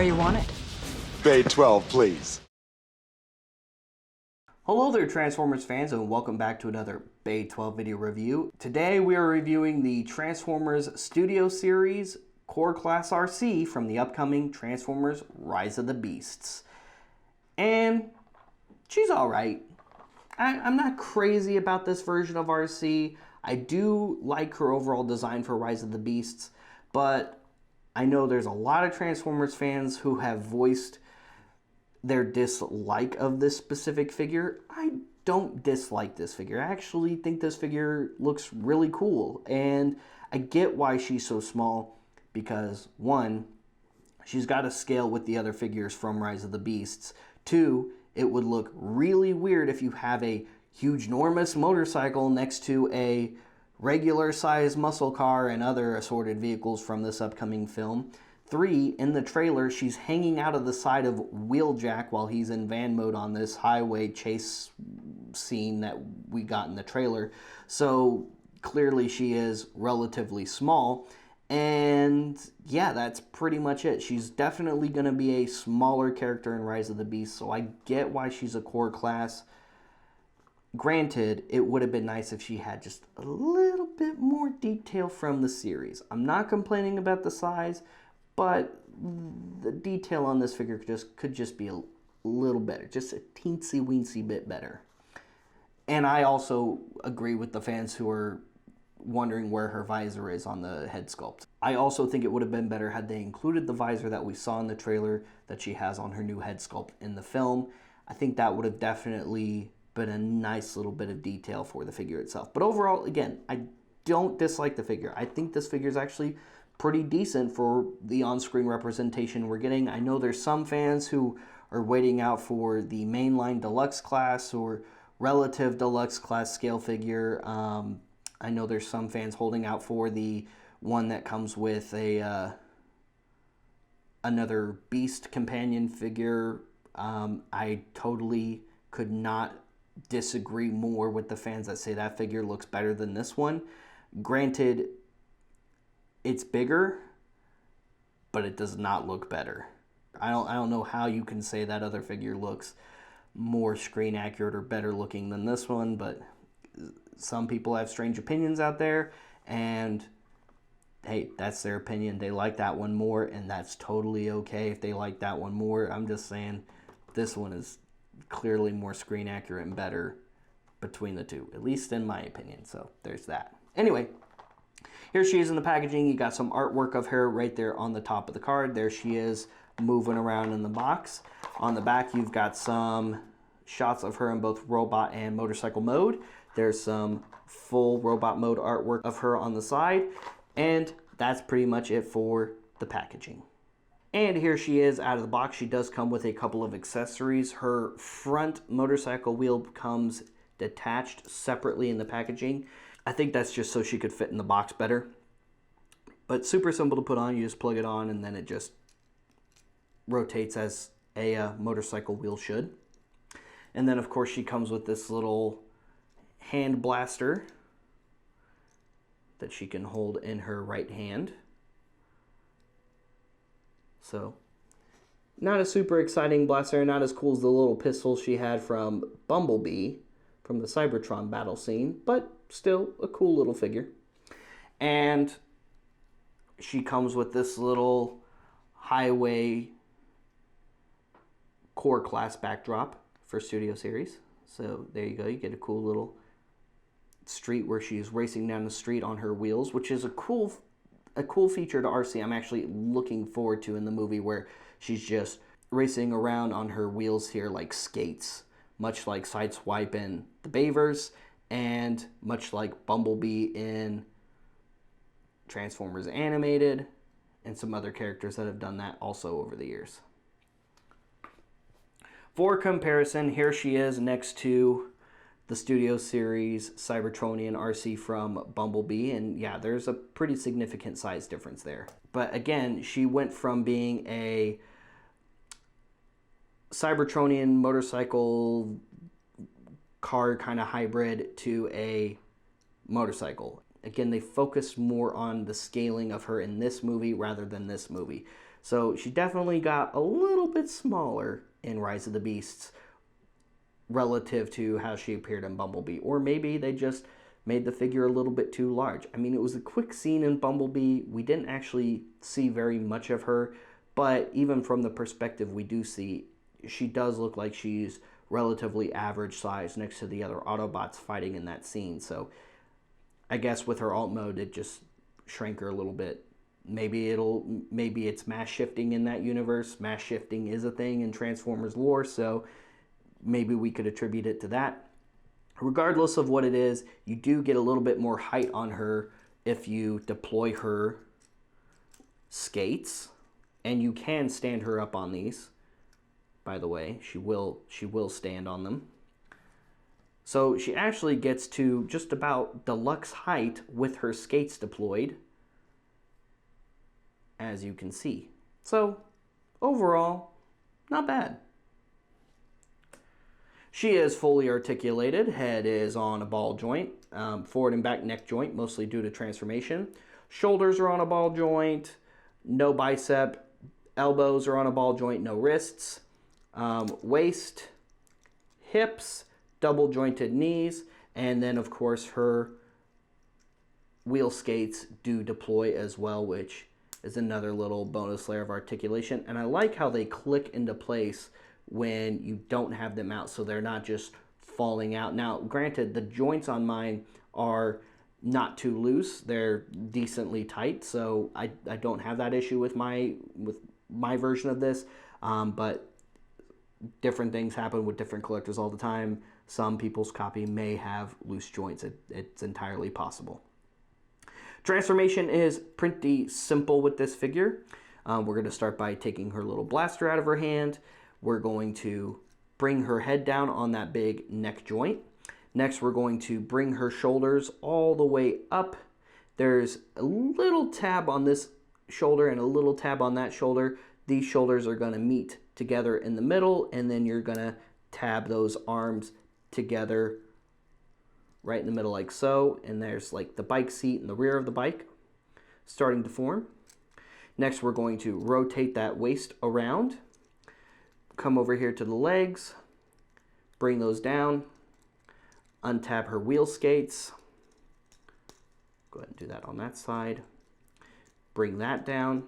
where you want it. Bay 12, please. Hello there, Transformers fans, and welcome back to another Bay 12 video review. Today we are reviewing the Transformers Studio Series Core Class Arcee from the upcoming Transformers Rise of the Beasts. And she's alright. I'm not crazy about this version of Arcee. I do like her overall design for Rise of the Beasts, but I know there's a lot of Transformers fans who have voiced their dislike of this specific figure. I don't dislike this figure. I actually think this figure looks really cool, and I get why she's so small because, one, she's got to scale with the other figures from Rise of the Beasts. Two, it would look really weird if you have a huge, enormous motorcycle next to a regular-sized muscle car and other assorted vehicles from this upcoming film. Three, in the trailer, she's hanging out of the side of Wheeljack while he's in van mode on this highway chase scene that we got in the trailer. So clearly she is relatively small. And yeah, that's pretty much it. She's definitely going to be a smaller character in Rise of the Beast, so I get why she's a core class. Granted, it would have been nice if she had just a little bit more detail from the series. I'm not complaining about the size, but the detail on this figure could just be a little better. Just a teensy-weensy bit better. And I also agree with the fans who are wondering where her visor is on the head sculpt. I also think it would have been better had they included the visor that we saw in the trailer that she has on her new head sculpt in the film. I think that would have definitely been a nice little bit of detail for the figure itself. But overall, again, I don't dislike the figure. I think this figure is actually pretty decent for the on-screen representation we're getting. I know there's some fans who are waiting out for the mainline deluxe class or relative deluxe class scale figure. I know there's some fans holding out for the one that comes with a another Beast companion figure. I totally could not disagree more with the fans that say that figure looks better than this one. Granted, it's bigger, but it does not look better. I don't know how you can say that other figure looks more screen accurate or better looking than this one, but some people have strange opinions out there, and hey, that's their opinion. They like that one more, and that's totally okay if they like that one more. I'm just saying this one is clearly more screen accurate and better between the two, at least in my opinion. So there's that. Anyway, here she is in the packaging. You got some artwork of her right there on the top of the card. There she is moving around in the box. On the back, you've got some shots of her in both robot and motorcycle mode. There's some full robot mode artwork of her on the side. And that's pretty much it for the packaging. And here she is out of the box. She does come with a couple of accessories. Her front motorcycle wheel comes detached separately in the packaging. I think that's just so she could fit in the box better. But super simple to put on. You just plug it on and then it just rotates as a motorcycle wheel should. And then of course she comes with this little hand blaster that she can hold in her right hand. So, not a super exciting blaster, not as cool as the little pistol she had from Bumblebee from the Cybertron battle scene, but still a cool little figure. And she comes with this little highway core class backdrop for Studio Series. So there you go, you get a cool little street where she's racing down the street on her wheels, which is a cool feature to Arcee. I'm actually looking forward to in the movie where she's just racing around on her wheels here like skates, much like Sideswipe in The Bavers and much like Bumblebee in Transformers Animated and some other characters that have done that also over the years. For comparison, here she is next to the Studio Series Cybertronian Arcee from Bumblebee, and yeah, there's a pretty significant size difference there. But again, she went from being a Cybertronian motorcycle car kind of hybrid to a motorcycle. Again, they focused more on the scaling of her in this movie rather than this movie. So she definitely got a little bit smaller in Rise of the Beasts relative to how she appeared in Bumblebee. Or maybe they just made the figure a little bit too large. I mean, it was a quick scene in Bumblebee. We didn't actually see very much of her, but even from the perspective we do see, she does look like she's relatively average size next to the other Autobots fighting in that scene. So I guess with her alt mode, it just shrank her a little bit. Maybe it's mass shifting in that universe. Mass shifting is a thing in Transformers lore, so maybe we could attribute it to that. Regardless of what it is, you do get a little bit more height on her if you deploy her skates, and you can stand her up on these. By the way, she will stand on them. So she actually gets to just about deluxe height with her skates deployed, as you can see. So overall, not bad. She is fully articulated. Head is on a ball joint, forward and back neck joint, mostly due to transformation. Shoulders are on a ball joint, no bicep. Elbows are on a ball joint, no wrists. Waist, hips, double jointed knees, and then of course her wheel skates do deploy as well, which is another little bonus layer of articulation. And I like how they click into place when you don't have them out, so they're not just falling out. Now, granted, the joints on mine are not too loose. They're decently tight, so I don't have that issue with my version of this. But different things happen with different collectors all the time. Some people's copy may have loose joints. It's entirely possible. Transformation is pretty simple with this figure. We're going to start by taking her little blaster out of her hand. We're going to bring her head down on that big neck joint. Next, we're going to bring her shoulders all the way up. There's a little tab on this shoulder and a little tab on that shoulder. These shoulders are going to meet together in the middle, and then you're going to tab those arms together right in the middle like so. And there's like the bike seat and the rear of the bike starting to form. Next, we're going to rotate that waist around. Come over here to the legs, bring those down, untab her wheel skates. Go ahead and do that on that side. Bring that down.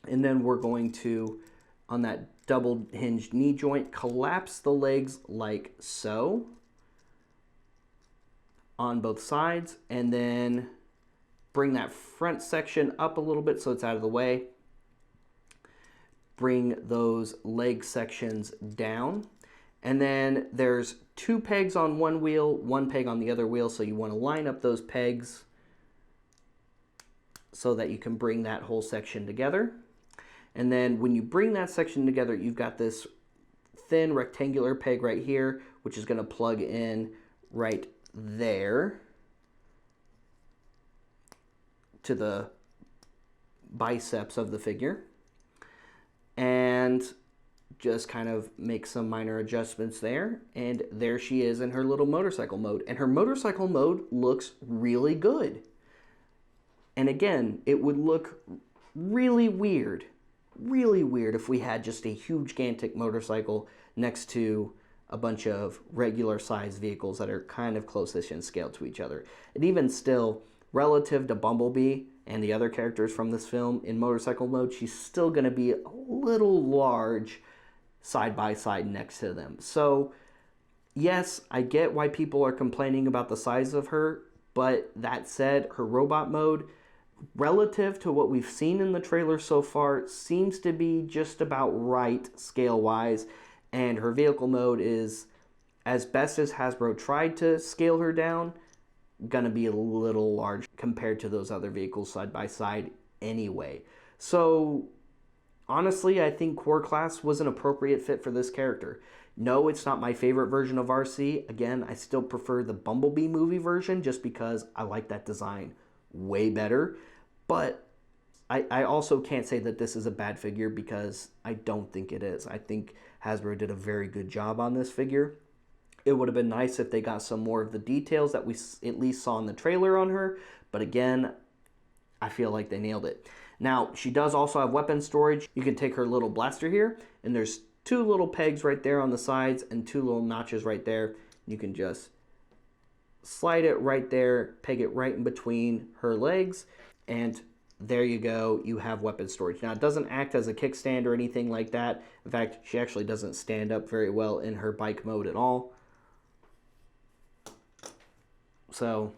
And then we're going to, on that double hinged knee joint, collapse the legs like so on both sides, and then bring that front section up a little bit so it's out of the way. Bring those leg sections down, and then there's 2 pegs on one wheel, 1 peg on the other wheel, so you want to line up those pegs so that you can bring that whole section together. And then when you bring that section together, you've got this thin rectangular peg right here, which is going to plug in right there to the biceps of the figure. And just kind of make some minor adjustments there. And there she is in her little motorcycle mode. And her motorcycle mode looks really good. And again, it would look really weird if we had just a huge gigantic motorcycle next to a bunch of regular sized vehicles that are kind of close-ish in scale to each other. And even still, relative to Bumblebee and the other characters from this film in motorcycle mode, she's still going to be a little large side by side next to them. So yes, I get why people are complaining about the size of her, but that said, her robot mode, relative to what we've seen in the trailer so far, seems to be just about right scale-wise, and her vehicle mode is, as best as Hasbro tried to scale her down, gonna be a little large compared to those other vehicles side by side anyway. So honestly, I think Core Class was an appropriate fit for this character. No, it's not my favorite version of Arcee. Again, I still prefer the Bumblebee movie version just because I like that design way better. But I also can't say that this is a bad figure, because I don't think it is. I think Hasbro did a very good job on this figure. It would have been nice if they got some more of the details that we at least saw in the trailer on her. But again, I feel like they nailed it. Now, she does also have weapon storage. You can take her little blaster here, and there's 2 little pegs right there on the sides and 2 little notches right there. You can just slide it right there, peg it right in between her legs, and there you go, you have weapon storage. Now, it doesn't act as a kickstand or anything like that. In fact, she actually doesn't stand up very well in her bike mode at all. So,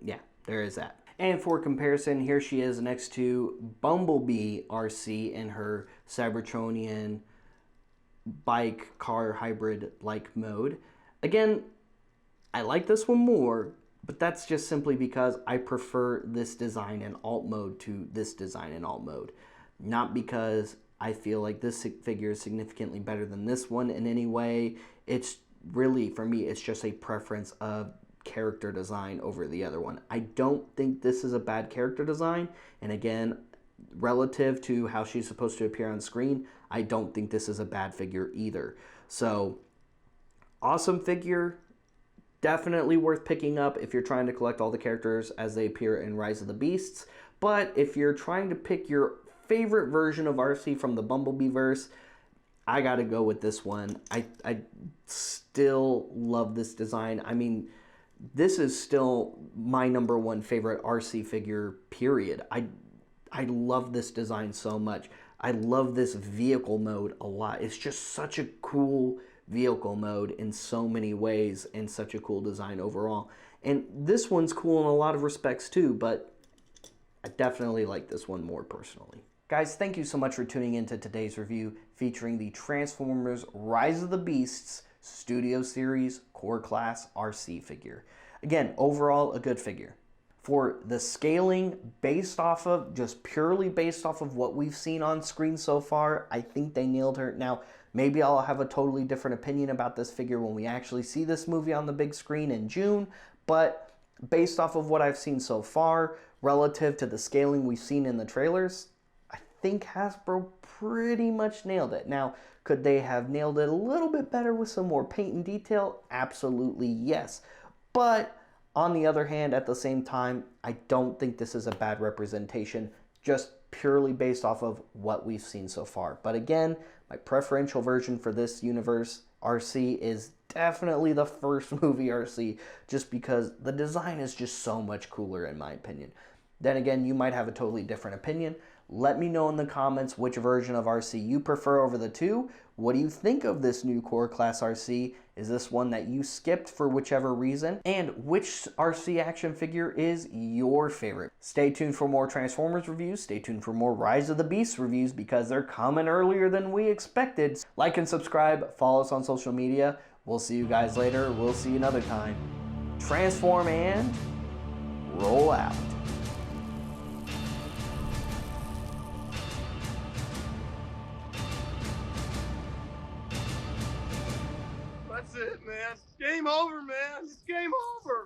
yeah, there is that. And for comparison, here she is next to Bumblebee Arcee in her Cybertronian bike car hybrid-like mode. Again, I like this one more, but that's just simply because I prefer this design in alt mode to this design in alt mode. Not because I feel like this figure is significantly better than this one in any way. It's really, for me, it's just a preference of character design over the other one. I don't think this is a bad character design, and again, relative to how she's supposed to appear on screen, I don't think this is a bad figure either. So, awesome figure. Definitely worth picking up if you're trying to collect all the characters as they appear in Rise of the Beasts. But if you're trying to pick your favorite version of Arcee from the Bumblebee verse, I gotta go with this one. I still love this design. I mean, this is still my #1 favorite Arcee figure, period. I love this design so much. I love this vehicle mode a lot. It's just such a cool vehicle mode in so many ways and such a cool design overall. And this one's cool in a lot of respects too, but I definitely like this one more personally. Guys, thank you so much for tuning into today's review featuring the Transformers Rise of the Beasts Studio Series Core Class Arcee figure. Again, overall, a good figure. For the scaling based off of, just purely based off of what we've seen on screen so far, I think they nailed her. Now, maybe I'll have a totally different opinion about this figure when we actually see this movie on the big screen in June, but based off of what I've seen so far, relative to the scaling we've seen in the trailers, I think Hasbro pretty much nailed it. Now, could they have nailed it a little bit better with some more paint and detail? Absolutely yes. But on the other hand, at the same time, I don't think this is a bad representation, just purely based off of what we've seen so far. But again, my preferential version for this universe, Arcee, is definitely the first movie Arcee, just because the design is just so much cooler in my opinion. Then again, you might have a totally different opinion. Let me know in the comments which version of Arcee you prefer over the two. What do you think of this new Core Class Arcee? Is this one that you skipped for whichever reason? And which Arcee action figure is your favorite? Stay tuned for more Transformers reviews. Stay tuned for more Rise of the Beasts reviews because they're coming earlier than we expected. Like and subscribe. Follow us on social media. We'll see you guys later. We'll see you another time. Transform and roll out. That's it, man. Game over, man. It's game over.